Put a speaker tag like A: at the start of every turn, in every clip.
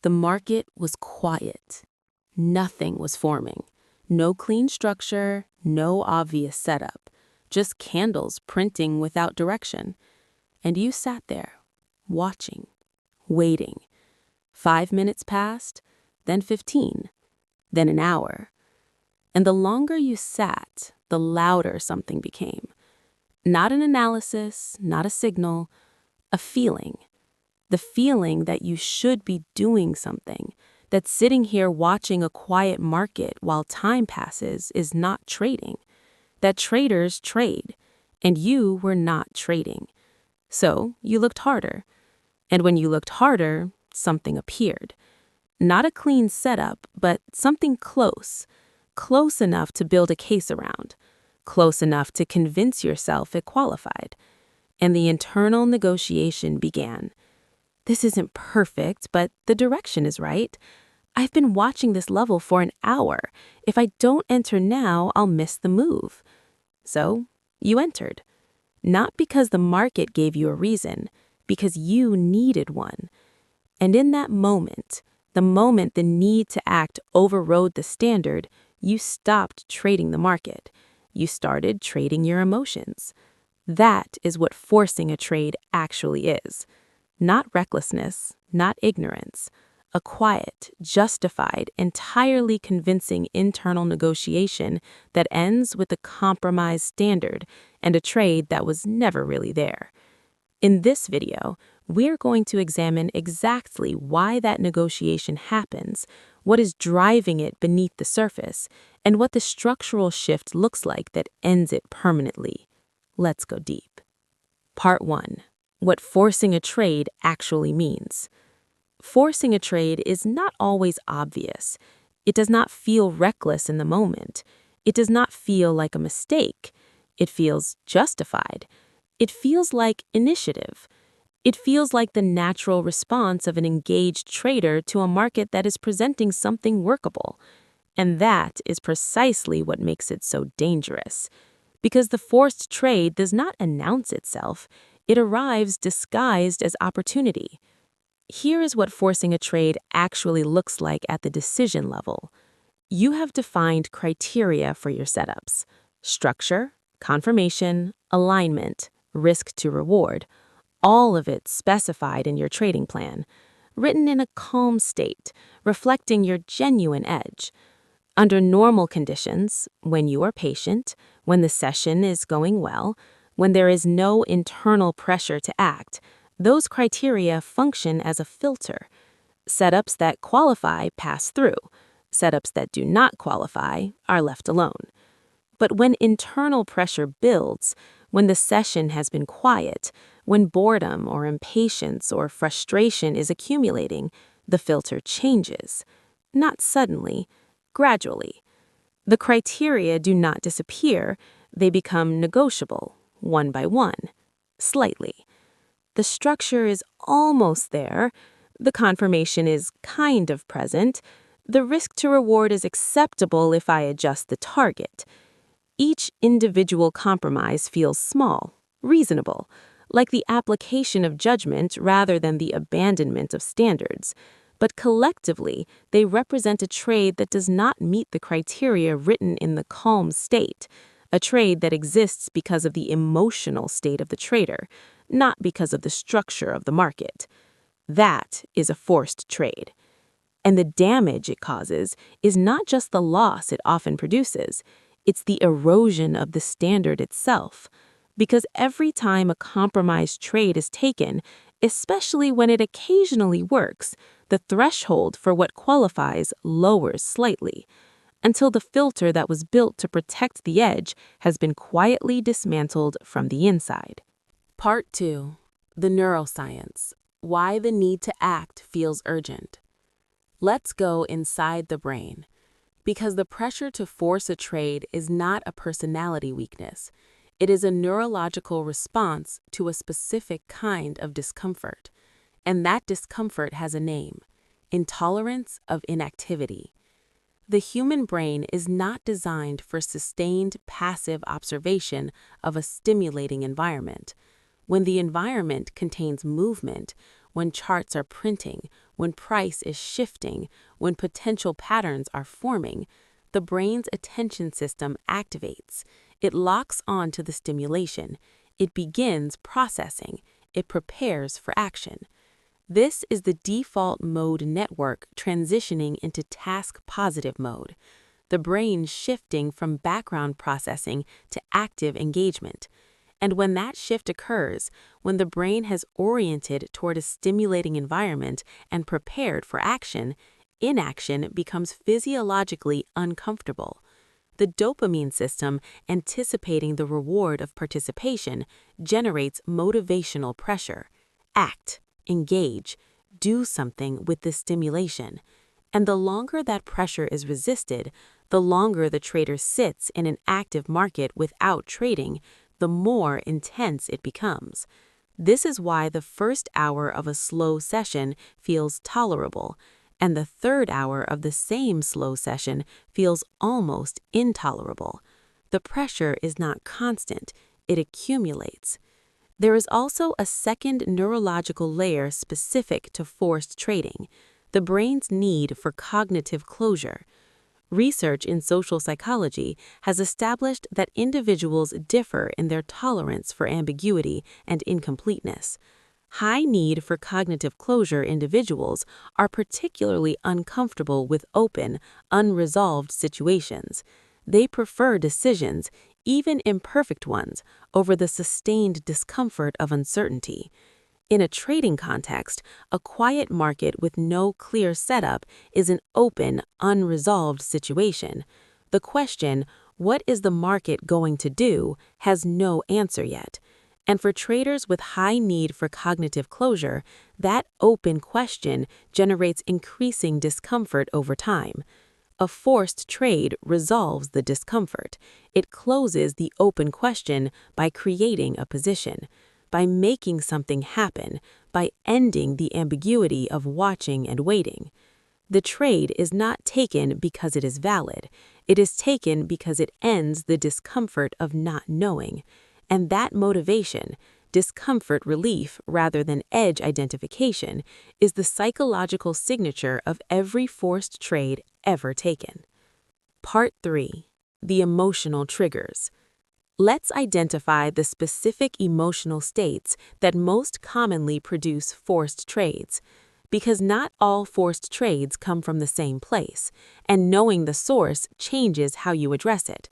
A: The market was quiet. Nothing was forming. No clean structure, no obvious setup. Just candles printing without direction. And you sat there, watching, waiting. 5 minutes passed, then 15, then an hour. And the longer you sat, the louder something became. Not an analysis, not a signal, a feeling. The feeling that you should be doing something, that sitting here watching a quiet market while time passes is not trading, that traders trade, and you were not trading. So you looked harder. And when you looked harder, something appeared. Not a clean setup, but something close enough to build a case around, close enough to convince yourself it qualified. And the internal negotiation began. This isn't perfect, but the direction is right. I've been watching this level for an hour. If I don't enter now, I'll miss the move. So you entered. Not because the market gave you a reason, because you needed one. And in that moment, the moment the need to act overrode the standard, you stopped trading the market. You started trading your emotions. That is what forcing a trade actually is. Not recklessness, not ignorance. A quiet, justified, entirely convincing internal negotiation that ends with a compromised standard and a trade that was never really there. In this video, we're going to examine exactly why that negotiation happens, what is driving it beneath the surface, and what the structural shift looks like that ends it permanently. Let's go deep. Part 1. What forcing a trade actually means. Forcing a trade is not always obvious. It does not feel reckless in the moment. It does not feel like a mistake. It feels justified. It feels like initiative. It feels like the natural response of an engaged trader to a market that is presenting something workable. And that is precisely what makes it so dangerous. Because the forced trade does not announce itself. It arrives disguised as opportunity. Here is what forcing a trade actually looks like at the decision level. You have defined criteria for your setups: structure, confirmation, alignment, risk to reward, all of it specified in your trading plan, written in a calm state, reflecting your genuine edge. Under normal conditions, when you are patient, when the session is going well, when there is no internal pressure to act, those criteria function as a filter. Setups that qualify pass through. Setups that do not qualify are left alone. But when internal pressure builds, when the session has been quiet, when boredom or impatience or frustration is accumulating, the filter changes. Not suddenly, gradually. The criteria do not disappear, they become negotiable, one by one, slightly. The structure is almost there, the confirmation is kind of present, the risk to reward is acceptable if I adjust the target. Each individual compromise feels small, reasonable, like the application of judgment rather than the abandonment of standards. But collectively, they represent a trade that does not meet the criteria written in the calm state, a trade that exists because of the emotional state of the trader, not because of the structure of the market. That is a forced trade. And the damage it causes is not just the loss it often produces, it's the erosion of the standard itself. Because every time a compromised trade is taken, especially when it occasionally works, the threshold for what qualifies lowers slightly, until the filter that was built to protect the edge has been quietly dismantled from the inside. Part 2. The neuroscience. Why the need to act feels urgent. Let's go inside the brain. Because the pressure to force a trade is not a personality weakness. It is a neurological response to a specific kind of discomfort. And that discomfort has a name: intolerance of inactivity. The human brain is not designed for sustained passive observation of a stimulating environment. When the environment contains movement, when charts are printing, when price is shifting, when potential patterns are forming, the brain's attention system activates. It locks on to the stimulation. It begins processing. It prepares for action. This is the default mode network transitioning into task-positive mode, the brain shifting from background processing to active engagement. And when that shift occurs, when the brain has oriented toward a stimulating environment and prepared for action, inaction becomes physiologically uncomfortable. The dopamine system, anticipating the reward of participation, generates motivational pressure. Act, engage, do something with the stimulation. And the longer that pressure is resisted, the longer the trader sits in an active market without trading, the more intense it becomes. This is why the first hour of a slow session feels tolerable, and the third hour of the same slow session feels almost intolerable. The pressure is not constant, it accumulates. There is also a second neurological layer specific to forced trading, the brain's need for cognitive closure. Research in social psychology has established that individuals differ in their tolerance for ambiguity and incompleteness. High need for cognitive closure individuals are particularly uncomfortable with open, unresolved situations. They prefer decisions, even imperfect ones, over the sustained discomfort of uncertainty. In a trading context, a quiet market with no clear setup is an open, unresolved situation. The question, "What is the market going to do?" has no answer yet. And for traders with high need for cognitive closure, that open question generates increasing discomfort over time. A forced trade resolves the discomfort. It closes the open question by creating a position, by making something happen, by ending the ambiguity of watching and waiting. The trade is not taken because it is valid. It is taken because it ends the discomfort of not knowing. And that motivation, discomfort relief rather than edge identification, is the psychological signature of every forced trade ever taken. Part 3. The emotional triggers. Let's identify the specific emotional states that most commonly produce forced trades, because not all forced trades come from the same place, and knowing the source changes how you address it.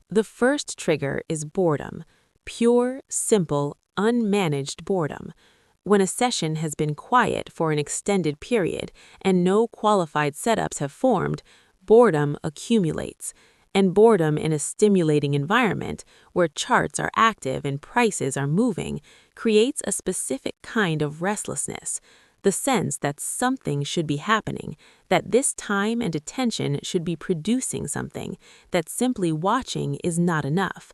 A: The first trigger is boredom, pure, simple, unmanaged boredom. When a session has been quiet for an extended period and no qualified setups have formed, boredom accumulates. And boredom in a stimulating environment, where charts are active and prices are moving, creates a specific kind of restlessness, the sense that something should be happening, that this time and attention should be producing something, that simply watching is not enough.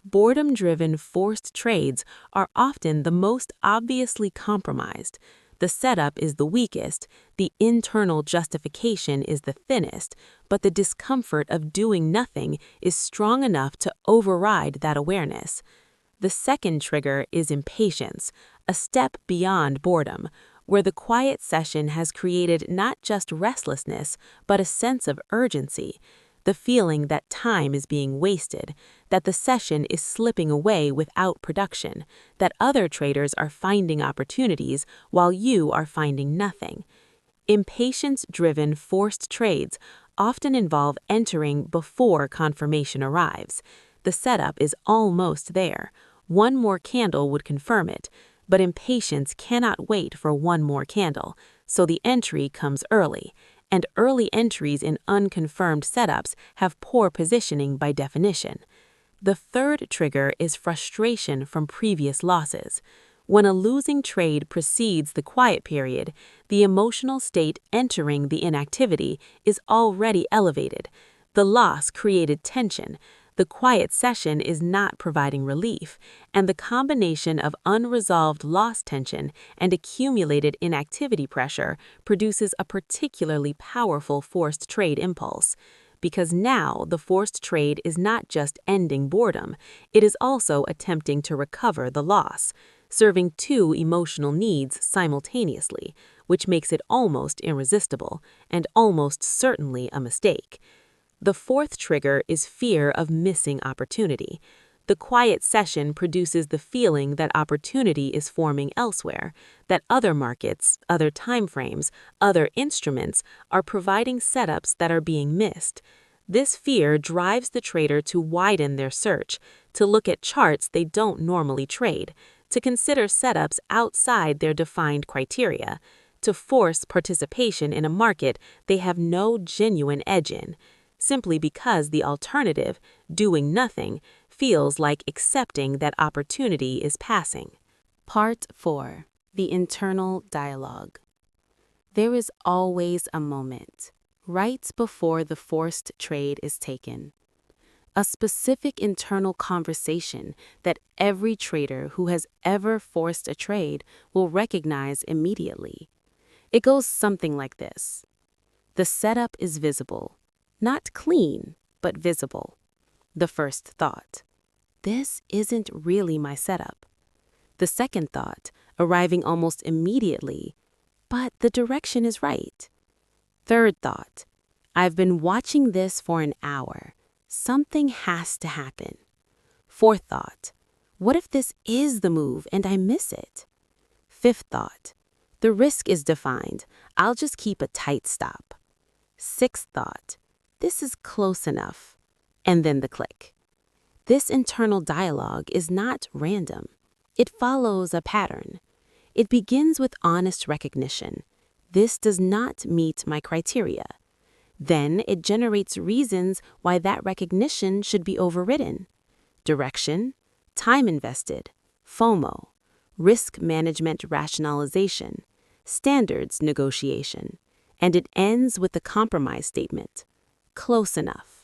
A: Boredom-driven forced trades are often the most obviously compromised. The setup is the weakest, the internal justification is the thinnest, but the discomfort of doing nothing is strong enough to override that awareness. The second trigger is impatience, a step beyond boredom, where the quiet session has created not just restlessness, but a sense of urgency, the feeling that time is being wasted, that the session is slipping away without production, that other traders are finding opportunities while you are finding nothing. Impatience-driven forced trades often involve entering before confirmation arrives. The setup is almost there. One more candle would confirm it, but impatience cannot wait for one more candle, so the entry comes early. And early entries in unconfirmed setups have poor positioning by definition. The third trigger is frustration from previous losses. When a losing trade precedes the quiet period, the emotional state entering the inactivity is already elevated. The loss created tension. The quiet session is not providing relief, and the combination of unresolved loss tension and accumulated inactivity pressure produces a particularly powerful forced trade impulse. Because now the forced trade is not just ending boredom, it is also attempting to recover the loss. serving two emotional needs simultaneously, which makes it almost irresistible and almost certainly a mistake. The fourth trigger is fear of missing opportunity. The quiet session produces the feeling that opportunity is forming elsewhere, that other markets, other timeframes, other instruments are providing setups that are being missed. This fear drives the trader to widen their search, to look at charts they don't normally trade, to consider setups outside their defined criteria, to force participation in a market they have no genuine edge in, simply because the alternative, doing nothing, feels like accepting that opportunity is passing. Part 4. The internal dialogue. There is always a moment, right before the forced trade is taken. A specific internal conversation that every trader who has ever forced a trade will recognize immediately. It goes something like this. The setup is visible. Not clean, but visible. The first thought, this isn't really my setup. The second thought, arriving almost immediately, but the direction is right. Third thought, I've been watching this for an hour. Something has to happen. Fourth thought, what if this is the move and I miss it? Fifth thought, the risk is defined. I'll just keep a tight stop. Sixth thought, this is close enough. And then the click. This internal dialogue is not random. It follows a pattern. It begins with honest recognition. This does not meet my criteria. Then it generates reasons why that recognition should be overridden. Direction, time invested, FOMO, risk management rationalization, standards negotiation, and it ends with the compromise statement, close enough.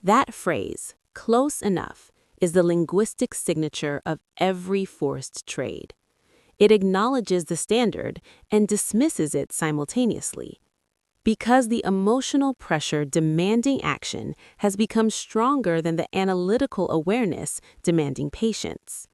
A: That phrase, close enough, is the linguistic signature of every forced trade. It acknowledges the standard and dismisses it simultaneously. Because the emotional pressure demanding action has become stronger than the analytical awareness demanding patience.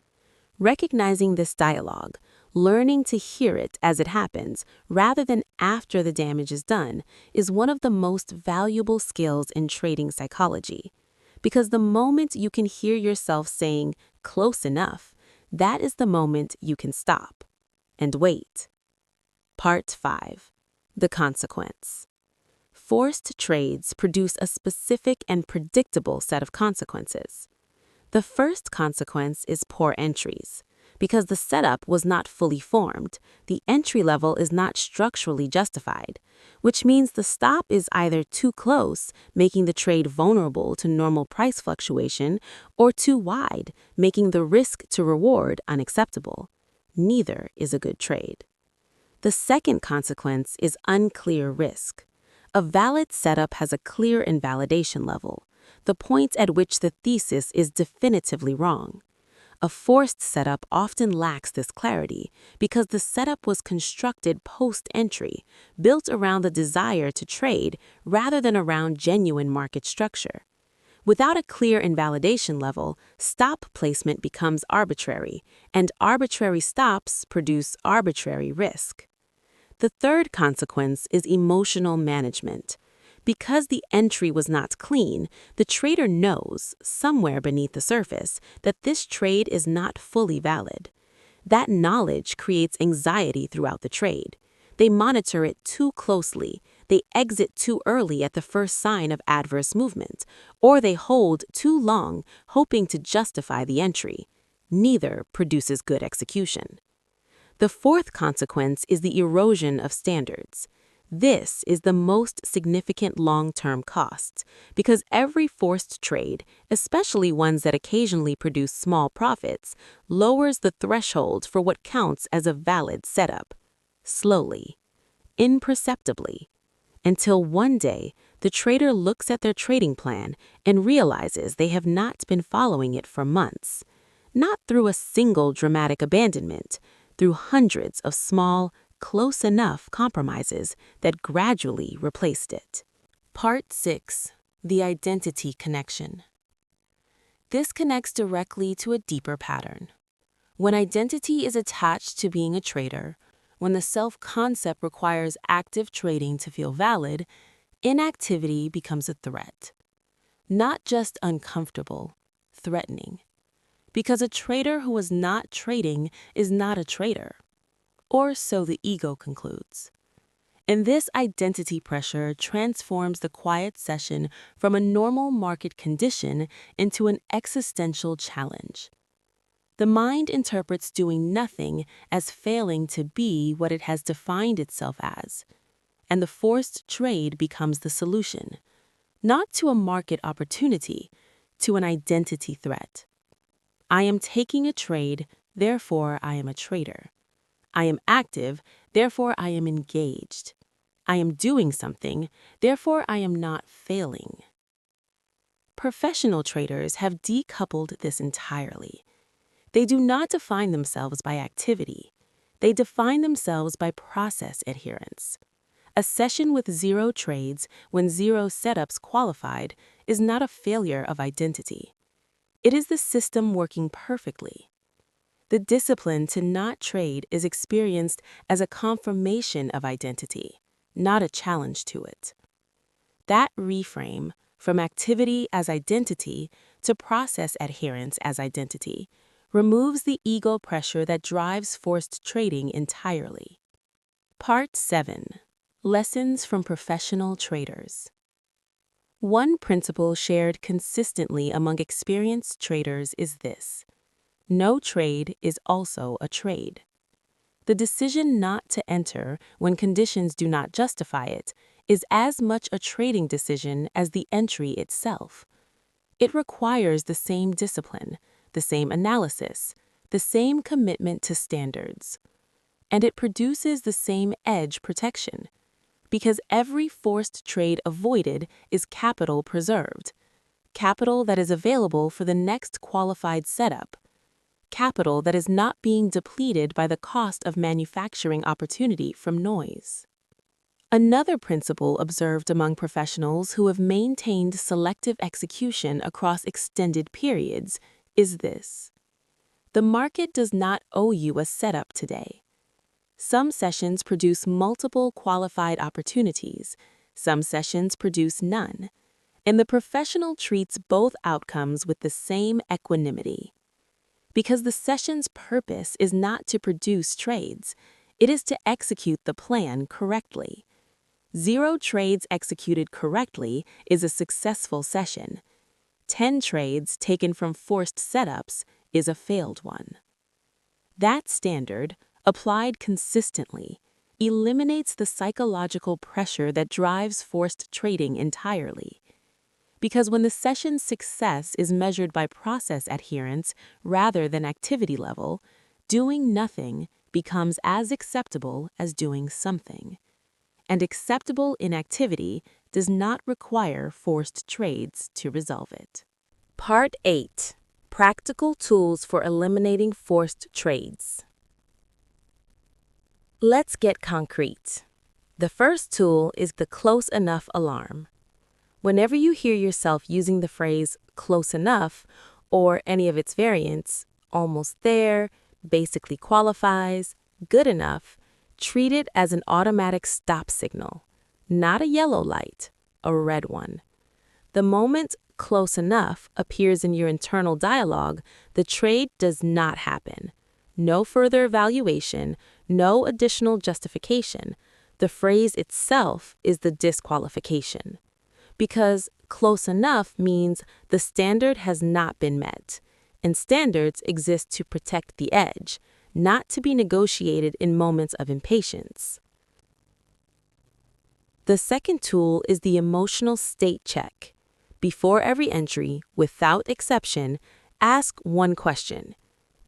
A: Recognizing this dialogue, learning to hear it as it happens rather than after the damage is done, is one of the most valuable skills in trading psychology. Because the moment you can hear yourself saying, close enough, that is the moment you can stop and wait. Part 5. The consequence. Forced trades produce a specific and predictable set of consequences. The first consequence is poor entries. Because the setup was not fully formed, the entry level is not structurally justified, which means the stop is either too close, making the trade vulnerable to normal price fluctuation, or too wide, making the risk to reward unacceptable. Neither is a good trade. The second consequence is unclear risk. A valid setup has a clear invalidation level, the point at which the thesis is definitively wrong. A forced setup often lacks this clarity because the setup was constructed post-entry, built around the desire to trade rather than around genuine market structure. Without a clear invalidation level, stop placement becomes arbitrary, and arbitrary stops produce arbitrary risk. The third consequence is emotional management. Because the entry was not clean, the trader knows, somewhere beneath the surface, that this trade is not fully valid. That knowledge creates anxiety throughout the trade. They monitor it too closely, they exit too early at the first sign of adverse movement, or they hold too long, hoping to justify the entry. Neither produces good execution. The fourth consequence is the erosion of standards. This is the most significant long-term cost, because every forced trade, especially ones that occasionally produce small profits, lowers the threshold for what counts as a valid setup. Slowly, imperceptibly, until one day the trader looks at their trading plan and realizes they have not been following it for months. Not through a single dramatic abandonment, through hundreds of small, close enough compromises that gradually replaced it. Part 6. The identity connection. This connects directly to a deeper pattern. When identity is attached to being a trader, when the self-concept requires active trading to feel valid, inactivity becomes a threat. Not just uncomfortable, threatening. Because a trader who is not trading is not a trader. Or so the ego concludes. And this identity pressure transforms the quiet session from a normal market condition into an existential challenge. The mind interprets doing nothing as failing to be what it has defined itself as, and the forced trade becomes the solution, not to a market opportunity, to an identity threat. I am taking a trade, therefore I am a trader. I am active, therefore I am engaged. I am doing something, therefore I am not failing. Professional traders have decoupled this entirely. They do not define themselves by activity. They define themselves by process adherence. A session with 0 trades when 0 setups qualified is not a failure of identity. It is the system working perfectly. The discipline to not trade is experienced as a confirmation of identity, not a challenge to it. That reframe, from activity as identity to process adherence as identity, removes the ego pressure that drives forced trading entirely. Part 7. Lessons from Professional Traders. One principle shared consistently among experienced traders is this: no trade is also a trade. The decision not to enter when conditions do not justify it is as much a trading decision as the entry itself. It requires the same discipline, the same analysis, the same commitment to standards. And it produces the same edge protection, because every forced trade avoided is capital preserved, capital that is available for the next qualified setup, capital that is not being depleted by the cost of manufacturing opportunity from noise. Another principle observed among professionals who have maintained selective execution across extended periods is this: the market does not owe you a setup today. Some sessions produce multiple qualified opportunities, some sessions produce none, and the professional treats both outcomes with the same equanimity. Because the session's purpose is not to produce trades, it is to execute the plan correctly. 0 trades executed correctly is a successful session. 10 trades taken from forced setups is a failed one. That standard, applied consistently, eliminates the psychological pressure that drives forced trading entirely. Because when the session's success is measured by process adherence rather than activity level, doing nothing becomes as acceptable as doing something. And acceptable inactivity does not require forced trades to resolve it. Part 8. Practical Tools for Eliminating Forced Trades. Let's get concrete. The first tool is the close enough alarm. Whenever you hear yourself using the phrase close enough or any of its variants, almost there, basically qualifies, good enough, treat it as an automatic stop signal, not a yellow light, a red one. The moment close enough appears in your internal dialogue, the trade does not happen. No further evaluation, no additional justification. The phrase itself is the disqualification. Because close enough means the standard has not been met, and standards exist to protect the edge, not to be negotiated in moments of impatience. The second tool is the emotional state check. Before every entry, without exception, ask one question: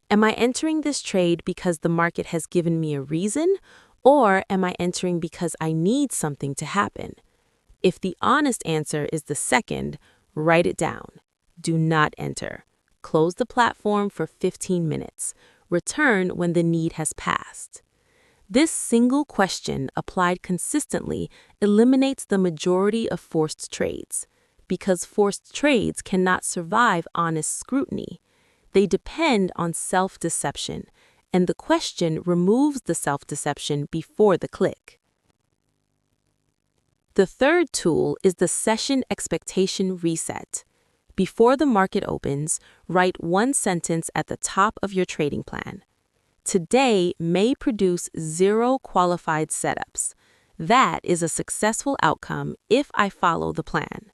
A: am I entering this trade because the market has given me a reason, or am I entering because I need something to happen? If the honest answer is the second, write it down. Do not enter. Close the platform for 15 minutes. Return when the need has passed. This single question applied consistently eliminates the majority of forced trades, because forced trades cannot survive honest scrutiny. They depend on self-deception, and the question removes the self-deception before the click. The third tool is the session expectation reset. Before the market opens, write one sentence at the top of your trading plan. Today may produce 0 qualified setups. That is a successful outcome if I follow the plan.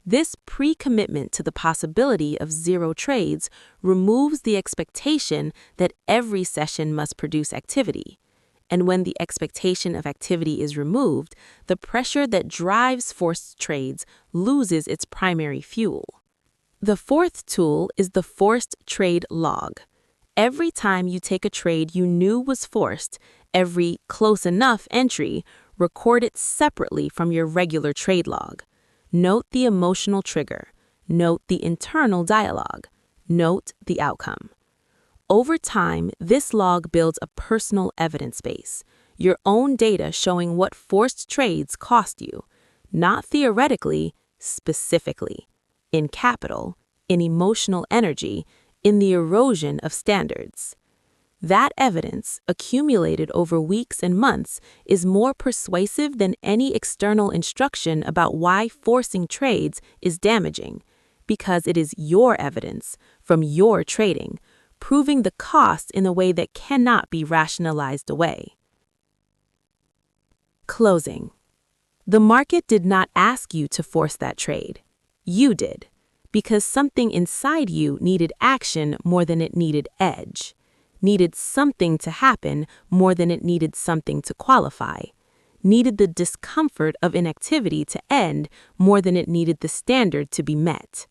A: This pre-commitment to the possibility of 0 trades removes the expectation that every session must produce activity. And when the expectation of activity is removed, the pressure that drives forced trades loses its primary fuel. The fourth tool is the forced trade log. Every time you take a trade you knew was forced, every close enough entry, record it separately from your regular trade log. Note the emotional trigger. Note the internal dialogue. Note the outcome. Over time, this log builds a personal evidence base, your own data showing what forced trades cost you, not theoretically, specifically, in capital, in emotional energy, in the erosion of standards. That evidence, accumulated over weeks and months, is more persuasive than any external instruction about why forcing trades is damaging, because it is your evidence, from your trading, proving the cost in a way that cannot be rationalized away. Closing. The market did not ask you to force that trade. You did, because something inside you needed action more than it needed edge, needed something to happen more than it needed something to qualify, needed the discomfort of inactivity to end more than it needed the standard to be met.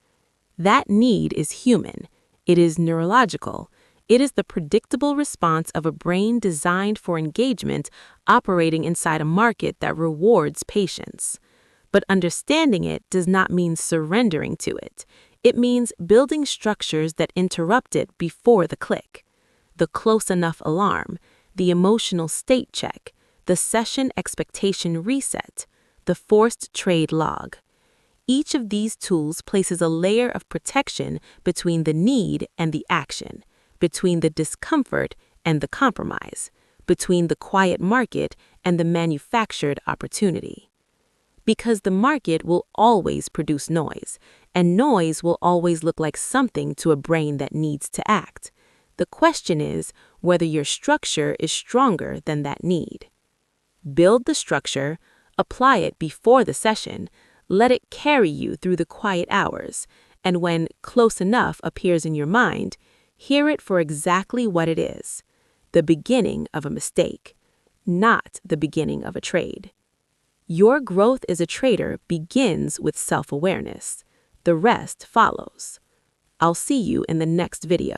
A: That need is human. It is neurological. It is the predictable response of a brain designed for engagement operating inside a market that rewards patience. But understanding it does not mean surrendering to it. It means building structures that interrupt it before the click. The close enough alarm, the emotional state check, the session expectation reset, the forced trade log. Each of these tools places a layer of protection between the need and the action, between the discomfort and the compromise, between the quiet market and the manufactured opportunity. Because the market will always produce noise, and noise will always look like something to a brain that needs to act. The question is whether your structure is stronger than that need. Build the structure, apply it before the session, let it carry you through the quiet hours, and when close enough appears in your mind, hear it for exactly what it is: the beginning of a mistake, not the beginning of a trade. Your growth as a trader begins with self-awareness. The rest follows. I'll see you in the next video.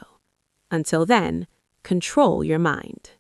A: Until then, control your mind.